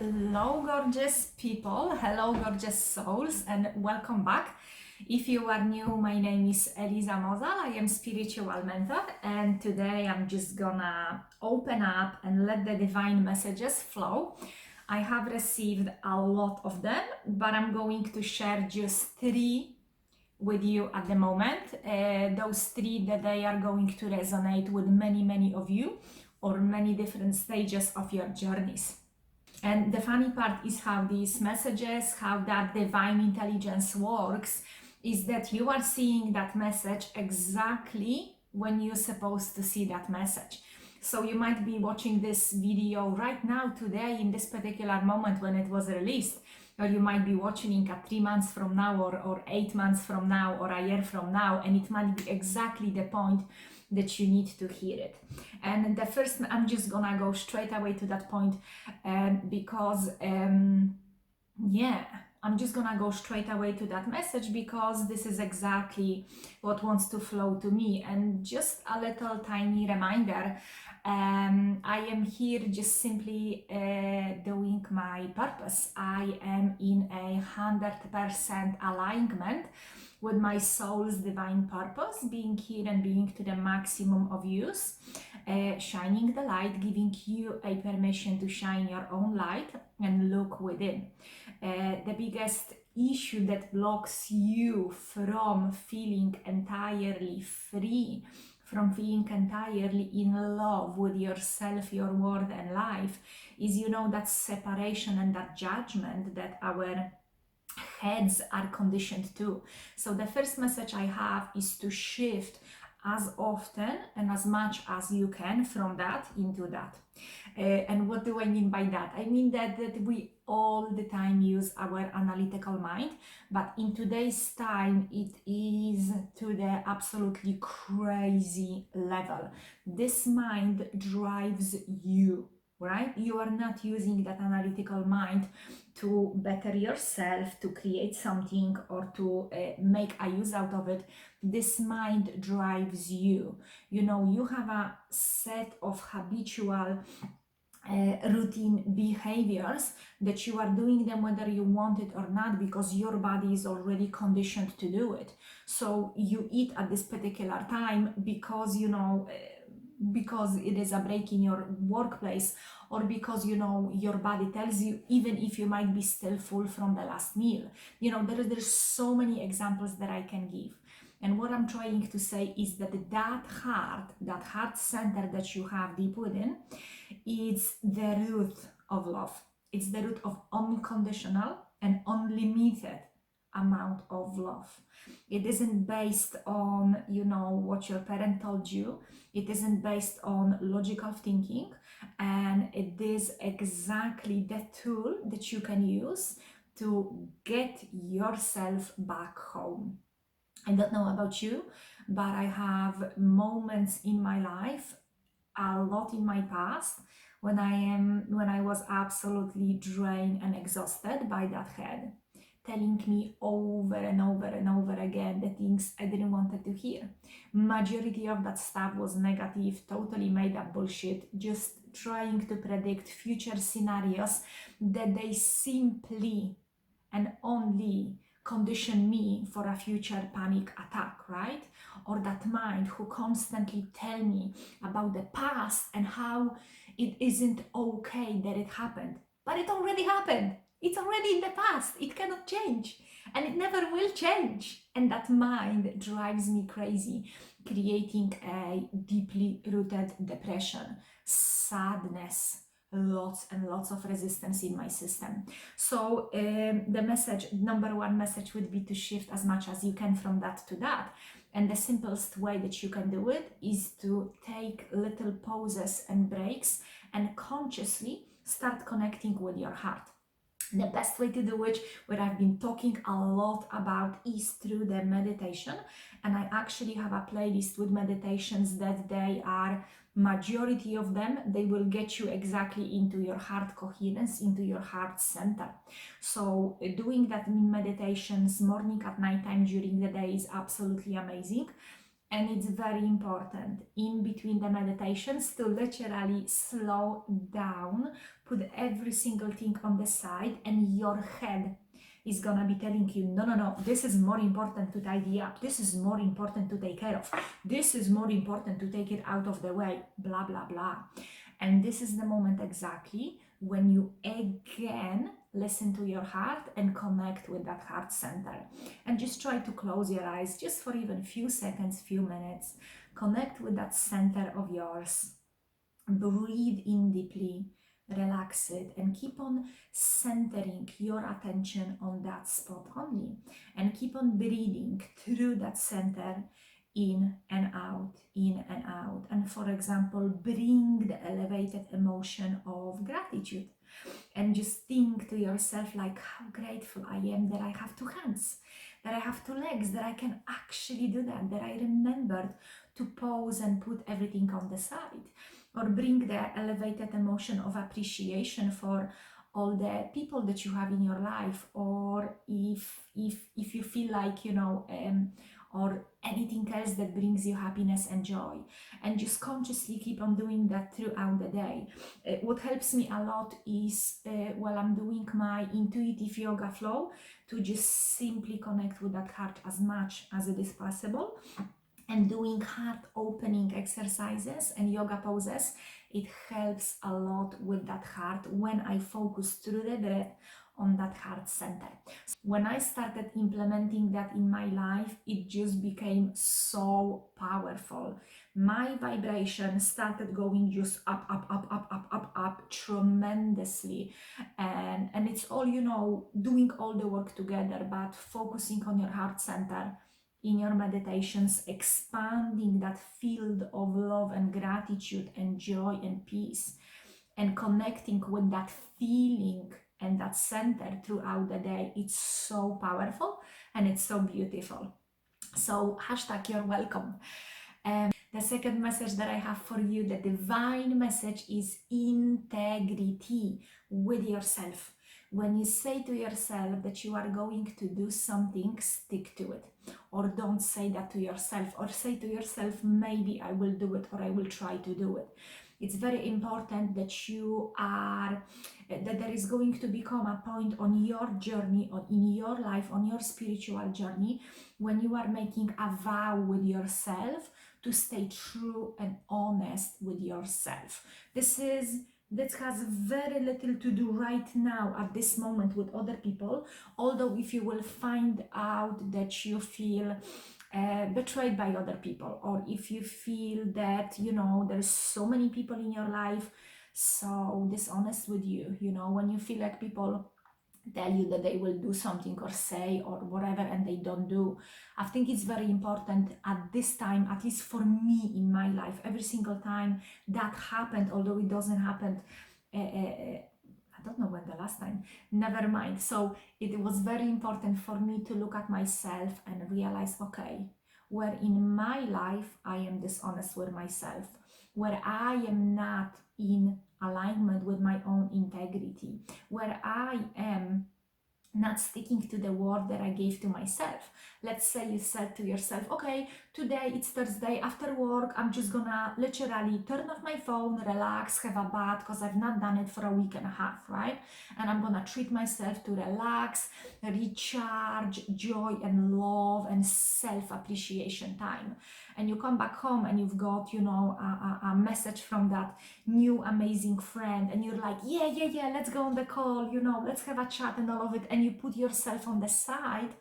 Hello, gorgeous people. Hello, gorgeous souls, and welcome back. If you are new, my name is Eliza Mozal. I am spiritual mentor, and today I'm just gonna open up and let the divine messages flow. I have received a lot of them, but I'm going to share just three with you at the moment. Those three that they are going to resonate with many of you or many different stages of your journeys. And the funny part is how these messages, how that divine intelligence works, is that you are seeing that message exactly when you're supposed to see that message. So you might be watching this video right now, today, in this particular moment when it was released, or you might be watching it 3 months from now, or 8 months from now, or a year from now, and it might be exactly the point that you need to hear it. And the first, I'm just gonna go straight away to that point because I'm just gonna go straight away to that message because this is exactly what wants to flow to me. And just a little tiny reminder, I am here just simply doing my purpose. I am in 100% alignment with my soul's divine purpose, being here and being to the maximum of use, shining the light, giving you a permission to shine your own light and look within. The biggest issue that blocks you from feeling entirely free, from feeling entirely in love with yourself, your world and life, is, that separation and that judgment that our heads are conditioned to. So the first message I have is to shift as often and as much as you can from that into that. And what do I mean by that? I mean that we all the time use our analytical mind, but in today's time it is to the absolutely crazy level. This mind drives you, right? You are not using that analytical mind to better yourself, to create something, or to make a use out of it. This mind drives you. You have a set of habitual routine behaviors that you are doing them whether you want it or not, because your body is already conditioned to do it. So you eat at this particular time because because it is a break in your workplace, or because your body tells you, even if you might be still full from the last meal. There's so many examples that I can give. And what I'm trying to say is that that heart center that you have deep within, it's the root of love. It's the root of unconditional and unlimited amount of love. It isn't based on what your parent told you. It isn't based on logical thinking, and it is exactly the tool that you can use to get yourself back home. I don't know about you, but I have moments in my life, a lot in my past, when I was absolutely drained and exhausted by that head, telling me over and over again the things I didn't want to hear. Majority of that stuff was negative, totally made up bullshit, just trying to predict future scenarios that they simply and only condition me for a future panic attack, right? Or that mind who constantly tell me about the past and how it isn't okay that it happened. But it already happened. It's already in the past. It cannot change. And it never will change. And that mind drives me crazy, creating a deeply rooted depression, sadness, lots and lots of resistance in my system. So the message, number one message, would be to shift as much as you can from that to that. And the simplest way that you can do it is to take little pauses and breaks and consciously start connecting with your heart. The best way to do it, what I've been talking a lot about, is through the meditation. And I actually have a playlist with meditations that they are, majority of them, they will get you exactly into your heart coherence, into your heart center. So doing that meditations morning, at night time, during the day is absolutely amazing. And it's very important in between the meditations to literally slow down, put every single thing on the side, and your head is gonna be telling you, no, no, no, this is more important to tidy up, this is more important to take care of, this is more important to take it out of the way, blah, blah, blah. And this is the moment exactly when you again listen to your heart and connect with that heart center. And just try to close your eyes just for even few seconds, few minutes. Connect with that center of yours. Breathe in deeply, relax it, and keep on centering your attention on that spot only. And keep on breathing through that center, in and out, in and out. And for example, bring the elevated emotion of gratitude. And just think to yourself like, how grateful I am that I have two hands, that I have two legs, that I can actually do that I remembered to pause and put everything on the side. Or bring the elevated emotion of appreciation for all the people that you have in your life, or if you feel like, or anything else that brings you happiness and joy, and just consciously keep on doing that throughout the day. What helps me a lot is while I'm doing my intuitive yoga flow, to just simply connect with that heart as much as it is possible, and doing heart opening exercises and yoga poses. It helps a lot with that heart when I focus through the breath on that heart center. When I started implementing that in my life, it just became so powerful. My vibration started going just up, up, up, up, up, up, up tremendously. And it's all, doing all the work together, but focusing on your heart center in your meditations, expanding that field of love and gratitude and joy and peace, and connecting with that feeling and that center throughout the day. It's so powerful and it's so beautiful. So hashtag you're welcome. The second message that I have for you, the divine message, is integrity with yourself. When you say to yourself that you are going to do something, stick to it. Or don't say that to yourself, or say to yourself, maybe I will do it, or I will try to do it. It's very important that that there is going to become a point on your journey, or in your life, on your spiritual journey, when you are making a vow with yourself to stay true and honest with yourself. That has very little to do right now at this moment with other people, although if you will find out that you feel betrayed by other people, or if you feel that there's so many people in your life so dishonest with you, when you feel like people tell you that they will do something or say or whatever and they don't do. I think it's very important at this time, at least for me in my life, every single time that happened, although it doesn't happen, I don't know when the last time, never mind. So it was very important for me to look at myself and realize, okay, where in my life I am dishonest with myself, where I am not in alignment with my own integrity, where I am not sticking to the word that I gave to myself. Let's say you said to yourself, okay, today it's Thursday, after work, I'm just gonna literally turn off my phone, relax, have a bath, because I've not done it for a week and a half, right? And I'm gonna treat myself to relax, recharge, joy and love and self-appreciation time. And you come back home and you've got, a message from that new amazing friend, and you're like, yeah, let's go on the call, let's have a chat and all of it, and you put yourself on the side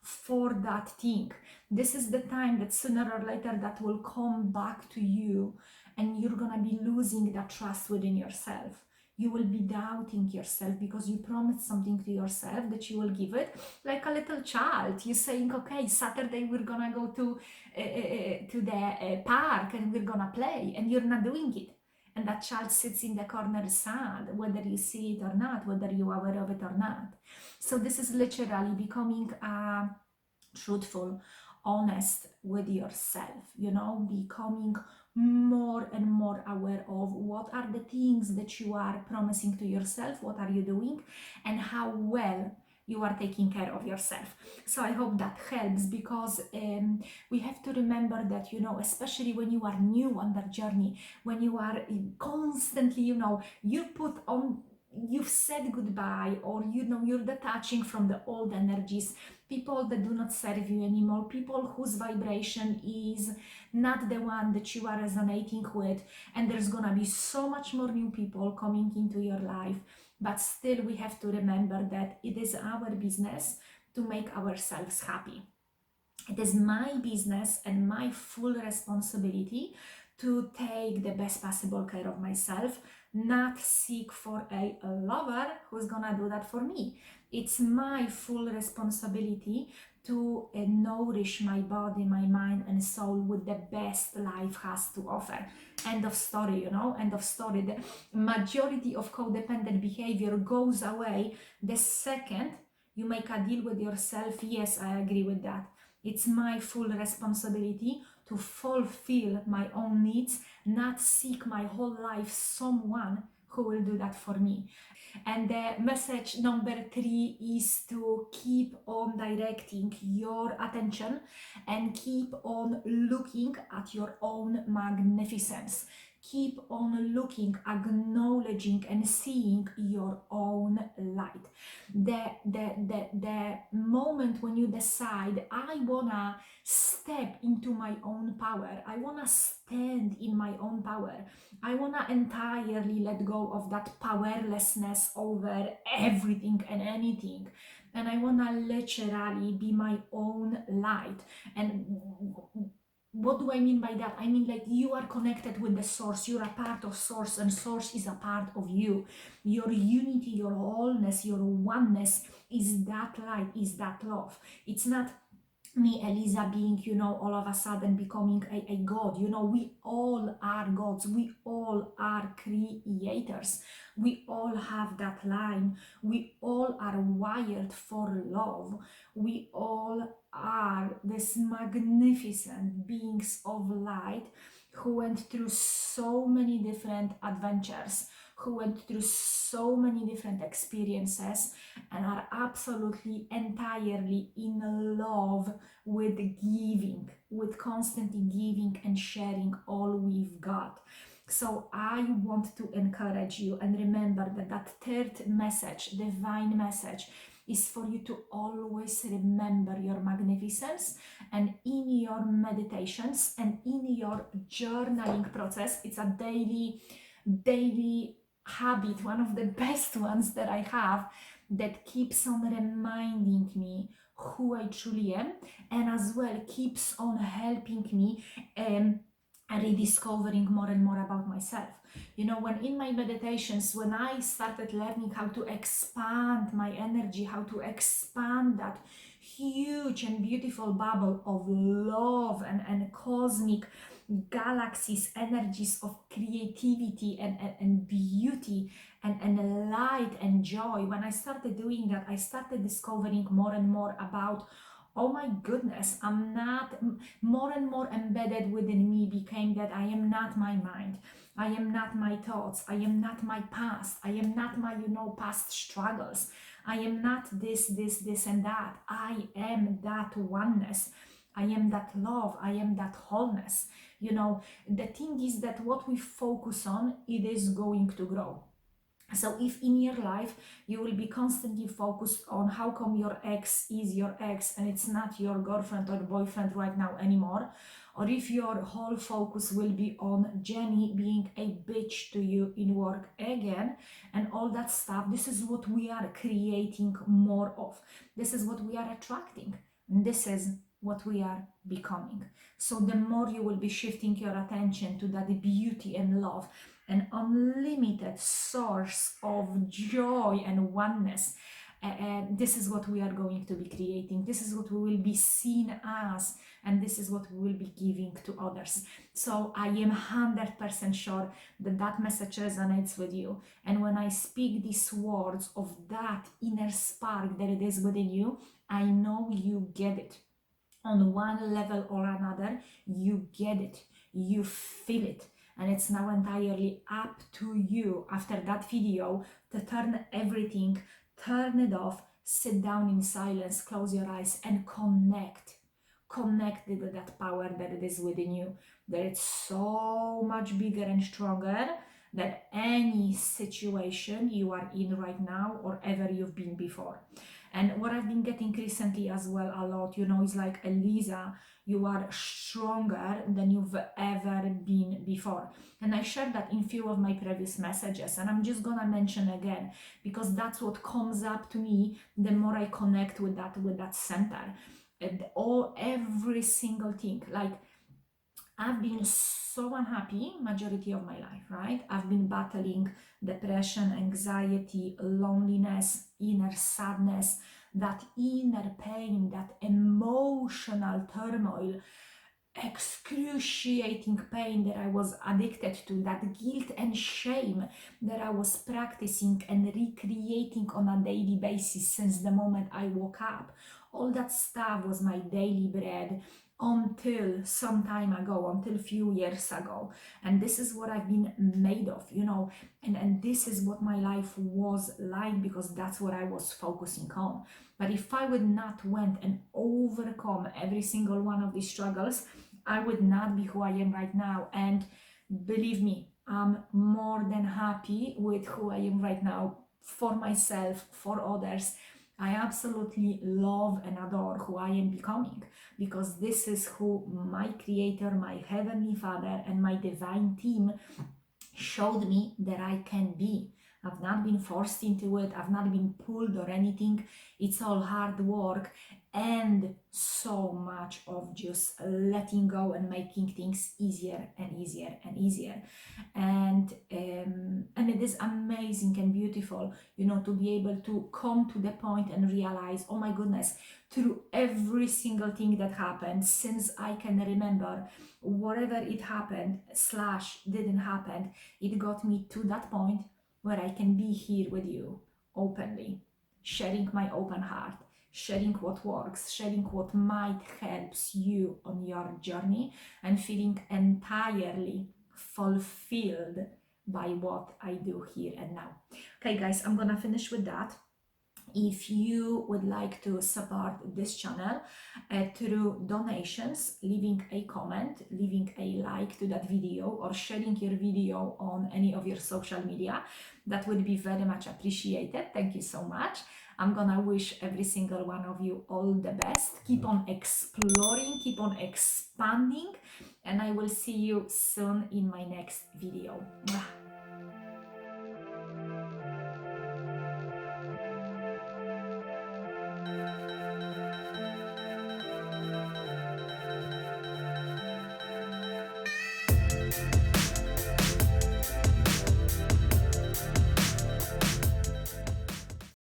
for that thing. This is the time that sooner or later that will come back to you, and you're gonna be losing that trust within yourself. You will be doubting yourself because you promised something to yourself that you will give it, like a little child. You're saying, okay, Saturday we're gonna go to the park and we're gonna play, and you're not doing it. And that child sits in the corner sad, whether you see it or not, whether you are aware of it or not. So this is literally becoming truthful, honest with yourself, becoming more and more aware of what are the things that you are promising to yourself, what are you doing, and how well you are taking care of yourself. So I hope that helps, because we have to remember that, especially when you are new on that journey, when you are constantly, you put on you've said goodbye, or you're detaching from the old energies, people that do not serve you anymore, people whose vibration is not the one that you are resonating with, and there's gonna be so much more new people coming into your life. But still, we have to remember that it is our business to make ourselves happy. It is my business and my full responsibility to take the best possible care of myself, not seek for a lover who's gonna do that for me. It's my full responsibility to nourish my body, my mind, and soul with the best life has to offer. End of story, end of story. The majority of codependent behavior goes away the second you make a deal with yourself. Yes, I agree with that. It's my full responsibility to fulfill my own needs, not seek my whole life someone who will do that for me. And the message number 3 is to keep on directing your attention and keep on looking at your own magnificence. Keep on looking, acknowledging, and seeing your own light. The moment when you decide, I wanna step into my own power, I wanna stand in my own power, I wanna entirely let go of that powerlessness over everything and anything, and I wanna literally be my own light. And what do I mean by that? I mean, like, you are connected with the source, you're a part of source, and source is a part of you. Your unity, your wholeness, your oneness is that light, is that love. It's not me, Eliza, being, all of a sudden becoming a god. We all are gods. We all are creators. We all have that line. We all are wired for love. We all are this magnificent beings of light who went through so many different adventures, who went through so many different experiences, and are absolutely entirely in love with giving, with constantly giving and sharing all we've got. So I want to encourage you, and remember that third message, divine message, is for you to always remember your magnificence, and in your meditations and in your journaling process. It's a daily habit, one of the best ones that I have, that keeps on reminding me who I truly am, and as well keeps on helping me rediscovering more and more about myself. When in my meditations, when I started learning how to expand my energy, how to expand that huge and beautiful bubble of love and cosmic galaxies, energies of creativity and beauty and light and joy, when I started doing that, I started discovering more and more about, oh my goodness, I'm not, more and more embedded within me became that I am not my mind, I am not my thoughts, I am not my past, I am not my past struggles, I am not this and that. I am that oneness, I am that love, I am that wholeness. The thing is that what we focus on, it is going to grow. So if in your life you will be constantly focused on how come your ex is your ex and it's not your girlfriend or boyfriend right now anymore, or if your whole focus will be on Jenny being a bitch to you in work again and all that stuff, this is what we are creating more of. This is what we are attracting. And this is what we are becoming. So the more you will be shifting your attention to that beauty and love, an unlimited source of joy and oneness, this is what we are going to be creating. This is what we will be seen as, and this is what we will be giving to others. So I am 100% sure that message resonates with you. And when I speak these words of that inner spark that it is within you, I know you get it. On one level or another, you get it, you feel it, and it's now entirely up to you after that video to turn everything, turn it off, sit down in silence, close your eyes, and connect with that power that it is within you, that it's so much bigger and stronger than any situation you are in right now or ever you've been before. And what I've been getting recently as well a lot, is like, Eliza, you are stronger than you've ever been before. And I shared that in few of my previous messages, and I'm just gonna mention again because that's what comes up to me the more I connect with that center. And every single thing, like, I've been so unhappy majority of my life, right? I've been battling depression, anxiety, loneliness, inner sadness, that inner pain, that emotional turmoil, excruciating pain that I was addicted to, that guilt and shame that I was practicing and recreating on a daily basis since the moment I woke up. All that stuff was my daily bread until some time ago, until a few years ago. And this is what I've been made of, and this is what my life was like because that's what I was focusing on. But if I would not went and overcome every single one of these struggles, I would not be who I am right now. And believe me, I'm more than happy with who I am right now, for myself, for others. I absolutely love and adore who I am becoming because this is who my Creator, my Heavenly Father, and my divine team showed me that I can be. I've not been forced into it, I've not been pulled or anything. It's all hard work and so much of just letting go and making things easier and easier and easier. And it is amazing and beautiful, to be able to come to the point and realize, oh my goodness, through every single thing that happened since I can remember, whatever it happened / didn't happen, it got me to that point where I can be here with you openly, sharing my open heart, sharing what works, sharing what might helps you on your journey, and feeling entirely fulfilled by what I do here and now. Okay, guys, I'm gonna finish with that. If you would like to support this channel through donations, leaving a comment, leaving a like to that video, or sharing your video on any of your social media, that would be very much appreciated. Thank you so much. I'm gonna wish every single one of you all the best. Keep on exploring, keep on expanding, and I will see you soon in my next video. Mwah.